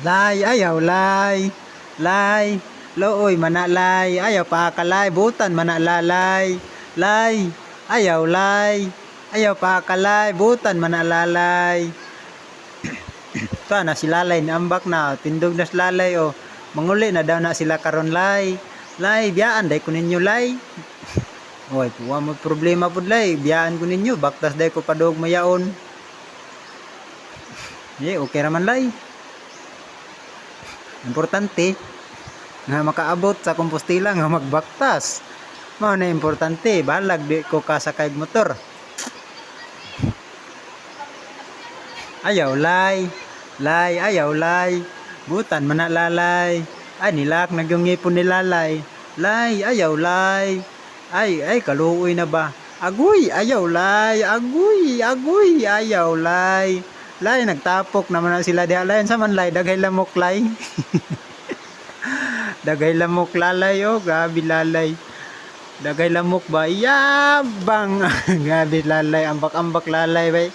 Lay, ayaw lay. Lay, looy manalay, ayaw pa kalay, butan manalalay. Lay, ayaw lay. Ayaw pa kalay, butan manalalay. Ito na si lalay ni ambak na, tindog na si lalay o. Manguli na daw na sila karon lay. Lay, biyaan day ko ninyo lay. Oy, wa mo problema pud lay, biyaan ko ninyo, baktas day ko padog mayaon. Okay raman lay. Importante nga makaabot sa Compostela nga magbaktas. Mao na importante, balag di ko kasakay motor. Ayaw lay. Lay, ayaw lay. Butan manalalay. Ay nilak nagyungipon ni lalay. Lay, ayaw lay. Ay, kaluoy na ba? Agoy, ayaw lay. Agoy, ayaw lay. Lay, nagtapok naman na sila diha. Lay, sa man lay, daghay lamok lay. Daghay lamok lalay, oh, grabe lalay. Daghay lamok ba? Yabang. Grabe lalay, ambak-ambak lalay, bay.